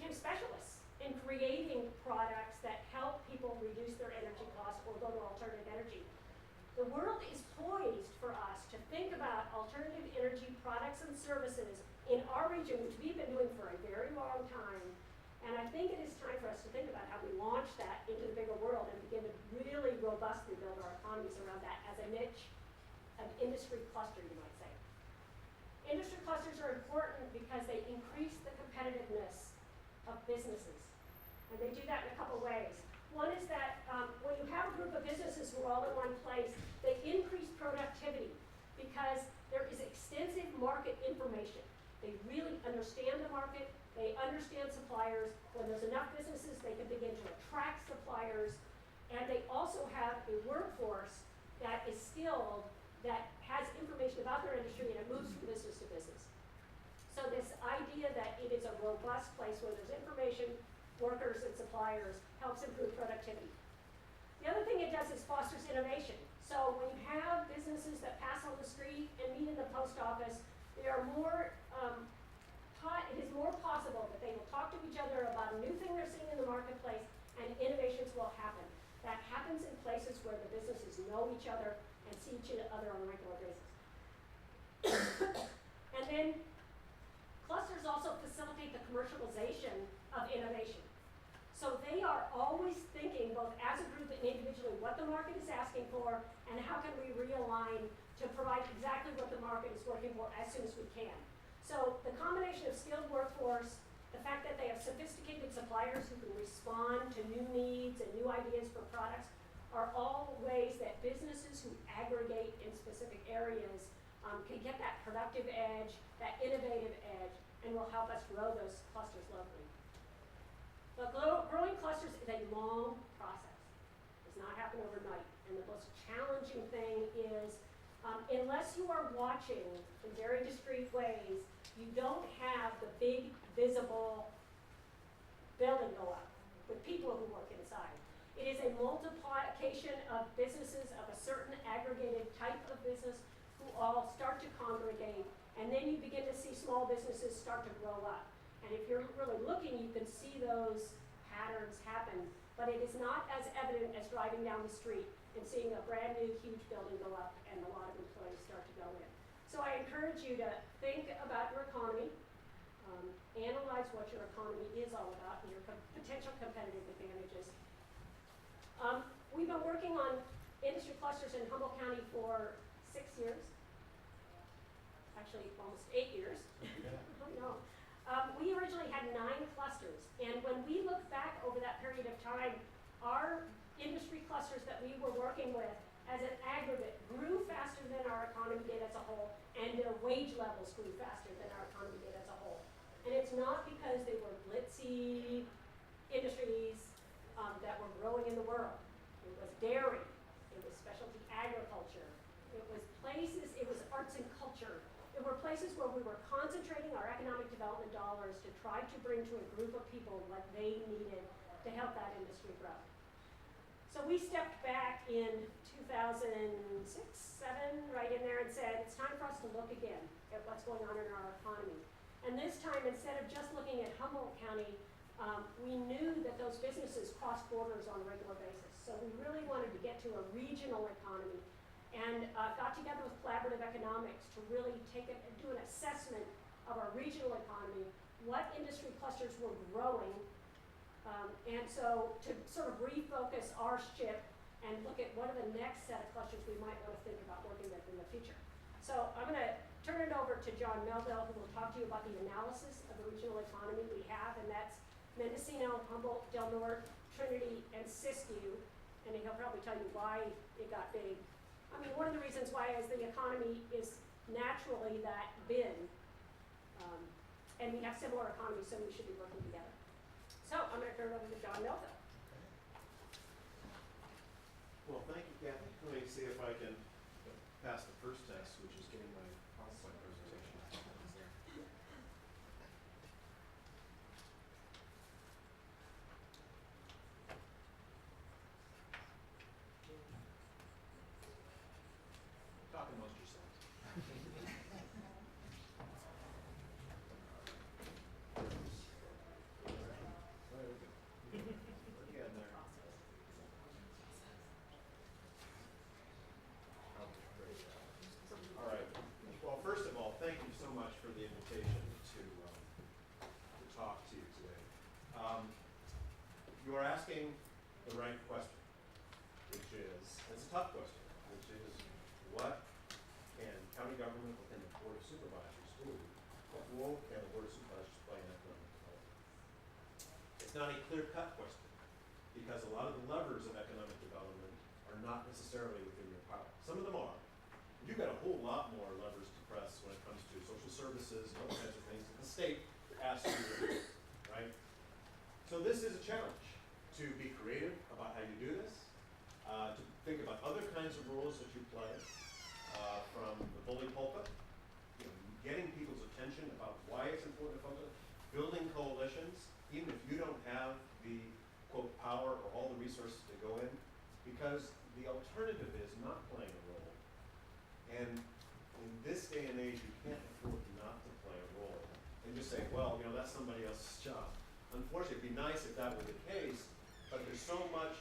became specialists in creating products that help people reduce their energy costs or go to alternative energy. The world is poised for us to think about alternative energy products and services in our region, which we've been doing for a very long time. And I think it is time for us to think about how we launch that into the bigger world and begin to really robustly build our economies around that as a niche, an industry cluster, you might say. Industry clusters are important because they increase the competitiveness of businesses. And they do that in a couple ways. One is that when you have a group of businesses who are all in one place, they increase productivity because there is extensive market information. They really understand the market, they understand suppliers. When there's enough businesses, they can begin to attract suppliers. And they also have a workforce that is skilled, that has information about their industry, and it moves from business to business. So this idea that it is a robust place where there's information, workers, and suppliers helps improve productivity. The other thing it does is fosters innovation. So when you have businesses that pass on the street and meet in the post office, they are more it is more possible that they will talk to each other about a new thing they're seeing in the marketplace, and innovations will happen. That happens in places where the businesses know each other and see each other on a regular basis. And then clusters also facilitate the commercialization of innovation. So they are always thinking, both as a group and individually, what the market is asking for and how can we realign to provide exactly what the market is working for as soon as we can. So the combination of skilled workforce, the fact that they have sophisticated suppliers who can respond to new needs and new ideas for products are all ways that businesses who aggregate in specific areas can get that productive edge, that innovative edge, and will help us grow those clusters locally. But growing clusters is a long process. It does not happen overnight. And the most challenging thing is, unless you are watching in very discrete ways, you don't have the big, visible building go up with people who work inside. It is a multiplication of businesses of a certain aggregated type of business who all start to congregate, and then you begin to see small businesses start to grow up. And if you're really looking, you can see those patterns happen, but it is not as evident as driving down the street and seeing a brand new huge building go up and a lot of employees start to go in. So I encourage you to think about your economy, analyze what your economy is all about and your potential competitive advantages. We've been working on industry clusters in Humboldt County for 6 years, actually almost 8 years. I know. We originally had 9 clusters, and when we look back over that period of time, our industry clusters that we were working with as an aggregate grew faster than our economy did as a whole, and their wage levels grew faster than our economy did as a whole. And it's not because they were glitzy industries that were growing in the world. It was dairy, it was specialty agriculture, it was places, it was arts and culture. There were places where we were concentrating our economic development dollars to try to bring to a group of people what they needed to help that industry grow. So we stepped back in 2006, 7, right in there, and said, it's time for us to look again at what's going on in our economy. And this time, instead of just looking at Humboldt County, we knew that those businesses crossed borders on a regular basis. So we really wanted to get to a regional economy and got together with Collaborative Economics to really do an assessment of our regional economy, what industry clusters were growing, and so to sort of refocus our ship and look at what are the next set of clusters we might want to think about working with in the future. So I'm going to turn it over to John Melville, who will talk to you about the analysis of the regional economy we have, and that's Mendocino, Humboldt, Del Norte, Trinity, and Siskiyou, and he'll probably tell you why it got big. I mean, one of the reasons why is the economy is naturally that big, and we have similar economies, so we should be working together. So I'm going to turn it over to John Melville. Well, thank you, Kathy. Let me see if I can pass the first test, which is getting my PowerPoint presentation. Talk amongst yourselves. are asking the right question, which is, it's a tough question, which is, what can county government within the Board of Supervisors do? What role can the Board of Supervisors play in economic development? It's not a clear-cut question, because a lot of the levers of economic development are not necessarily within your power. Some of them are. You've got a whole lot more levers to press when it comes to social services and all kinds of things that the state asks you to do, right? So this is a challenge, to be creative about how you do this, to think about other kinds of roles that you play, from the bully pulpit, you know, getting people's attention about why it's important to focus, building coalitions, even if you don't have the, quote, power or all the resources to go in, because the alternative is not playing a role. And in this day and age, you can't afford not to play a role and just say, well, you know, that's somebody else's job. Unfortunately, it'd be nice if that were the case, but there's so much